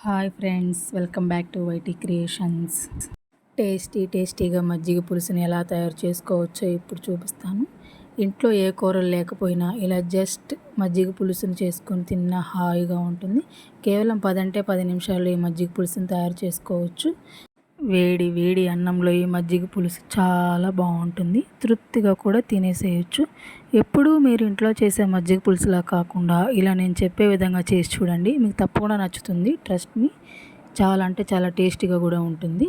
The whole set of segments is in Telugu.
Hi friends, welcome back to YT creations. టేస్టీగా మజ్జిగ పులుసుని ఎలా తయారు చేసుకోవచ్చో ఇప్పుడు చూపిస్తాను. ఇంట్లో ఏ కూరలు లేకపోయినా ఇలా జస్ట్ మజ్జిగ పులుసుని చేసుకొని తిన్నా హాయిగా ఉంటుంది. కేవలం 10 నిమిషాల్లో ఈ మజ్జిగ పులుసుని తయారు చేసుకోవచ్చు. వేడి వేడి అన్నంలో ఈ మజ్జిగ పులుసు చాలా బాగుంటుంది. తృప్తిగా కూడా తినేసేయచ్చు. ఎప్పుడూ మీరు ఇంట్లో చేసే మజ్జిగ పులుసులా కాకుండా ఇలా నేను చెప్పే విధంగా చేసి చూడండి, మీకు తప్పకుండా నచ్చుతుంది. ట్రస్ట్ మీ, చాలా అంటే చాలా టేస్టీగా కూడా ఉంటుంది.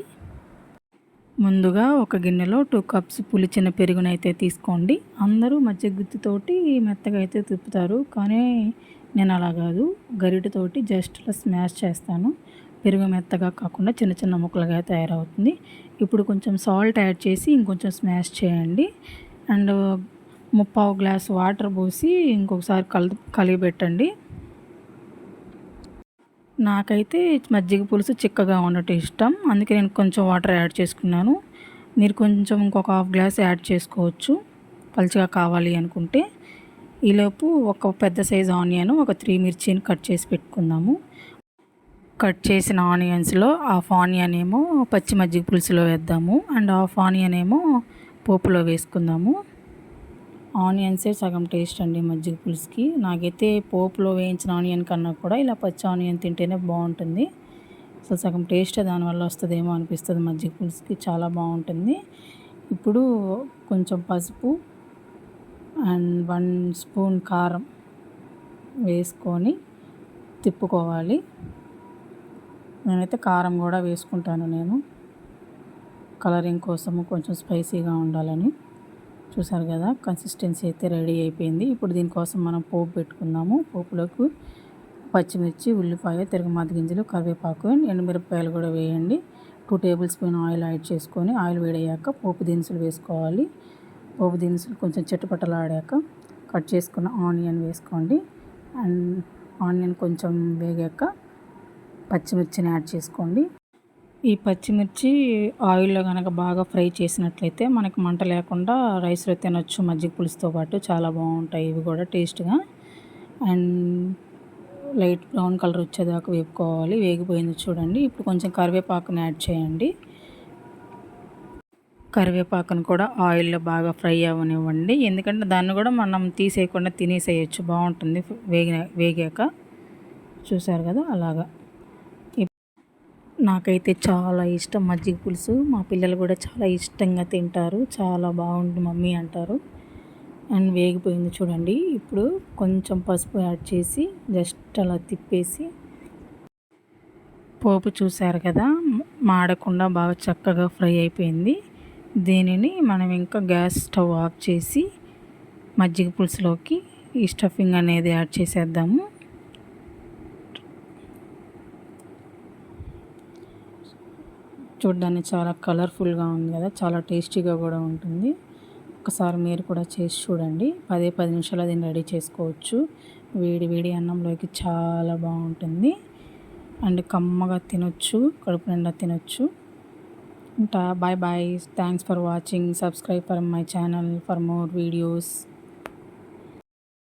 ముందుగా ఒక గిన్నెలో 2 కప్స్ పులిచిన పెరుగునైతే తీసుకోండి. అందరూ మజ్జిగ గుత్తితోటి మెత్తగా అయితే తిప్పుతారు, కానీ నేను అలా కాదు, గరిటెతోటి జస్ట్ ఇలా స్మాష్ చేస్తాను. పెరుగు మెత్తగా కాకుండా చిన్న చిన్న ముక్కలుగా తయారవుతుంది. ఇప్పుడు కొంచెం సాల్ట్ యాడ్ చేసి ఇంకొంచెం స్మాష్ చేయండి. అండ్ 3/4 గ్లాస్ వాటర్ పోసి ఇంకొకసారి కలిగిపెట్టండి. నాకైతే మజ్జిగ పులుసు చిక్కగా ఉండటం ఇష్టం, అందుకే నేను కొంచెం వాటర్ యాడ్ చేసుకున్నాను. మీరు కొంచెం ఇంకొక 1/2 గ్లాస్ యాడ్ చేసుకోవచ్చు పలుచగా కావాలి అనుకుంటే. ఈలోపు ఒక పెద్ద సైజు ఆనియన్, ఒక 3 మిర్చిని కట్ చేసి పెట్టుకుందాము. కట్ చేసిన ఆనియన్స్లో హాఫ్ ఆనియన్ ఏమో పచ్చి మజ్జిగ పులుసులో వేద్దాము, అండ్ హాఫ్ ఆనియన్ ఏమో పోపులో వేసుకుందాము. ఆనియన్సే సగం టేస్ట్ అండి మజ్జిగ పులుసుకి. నాకైతే పోపులో వేయించిన ఆనియన్ కన్నా కూడా ఇలా పచ్చి ఆనియన్ తింటేనే బాగుంటుంది. అసలు సగం టేస్ట్ దానివల్ల వస్తుందేమో అనిపిస్తుంది. మజ్జిగ పులుసుకి చాలా బాగుంటుంది. ఇప్పుడు కొంచెం పసుపు అండ్ 1 స్పూన్ కారం వేసుకొని తిప్పుకోవాలి. నేనైతే కారం కూడా వేసుకుంటాను, నేను కలరింగ్ కోసము, కొంచెం స్పైసీగా ఉండాలని. చూసారు కదా, కన్సిస్టెన్సీ అయితే రెడీ అయిపోయింది. ఇప్పుడు దీనికోసం మనం పోపు పెట్టుకుందాము. పోపులోకి పచ్చిమిర్చి, ఉల్లిపాయ, తిరగమాత గింజలు, కరివేపాకు, ఎండుమిరపకాయలు కూడా వేయండి. 2 టేబుల్ స్పూన్ ఆయిల్ యాడ్ చేసుకొని ఆయిల్ వేడయ్యాక పోపు దినుసులు వేసుకోవాలి. పోపు దినుసులు కొంచెం చిటపటలాడాక కట్ చేసుకున్న ఆనియన్ వేసుకోండి. అండ్ ఆనియన్ కొంచెం వేగాక పచ్చిమిర్చిని యాడ్ చేసుకోండి. ఈ పచ్చిమిర్చి ఆయిల్లో కనుక బాగా ఫ్రై చేసినట్లయితే మనకి మంట లేకుండా రైస్లో తినొచ్చు. మజ్జిగ పులుసుతో పాటు చాలా బాగుంటాయి ఇవి కూడా టేస్ట్గా. అండ్ లైట్ బ్రౌన్ కలర్ వచ్చేదాకా వేపుకోవాలి. వేగిపోయింది చూడండి. ఇప్పుడు కొంచెం కరివేపాకుని యాడ్ చేయండి. కరివేపాకును కూడా ఆయిల్లో బాగా ఫ్రై అవ్వనివ్వండి, ఎందుకంటే దాన్ని కూడా మనం తీసేయకుండా తినేసేయచ్చు, బాగుంటుంది వేగాక. చూసారు కదా, అలాగా. నాకైతే చాలా ఇష్టం మజ్జిగ పులుసు. మా పిల్లలు కూడా చాలా ఇష్టంగా తింటారు. చాలా బాగుంది మమ్మీ అంటారు. అండ్ వేగిపోయింది చూడండి. ఇప్పుడు కొంచెం పసుపు యాడ్ చేసి జస్ట్ అలా తిప్పేసి, పోపు చూసారు కదా, మాడకుండా బాగా చక్కగా ఫ్రై అయిపోయింది. దీనిని మనం ఇంకా గ్యాస్ స్టవ్ ఆఫ్ చేసి మజ్జిగ పులుసులోకి ఈ స్టఫింగ్ అనేది యాడ్ చేసేద్దాము. చూడ్డానికి చాలా కలర్ఫుల్గా ఉంది కదా, చాలా టేస్టీగా కూడా ఉంటుంది. ఒకసారి మీరు కూడా చేసి చూడండి. 10 నిమిషాలు దీన్ని రెడీ చేసుకోవచ్చు. వేడి వేడి అన్నంలోకి చాలా బాగుంటుంది. అండ్ కమ్మగా తినొచ్చు, కడుపు నిండా తినొచ్చు. Bye bye. Thanks for watching. Subscribe for my channel for more videos.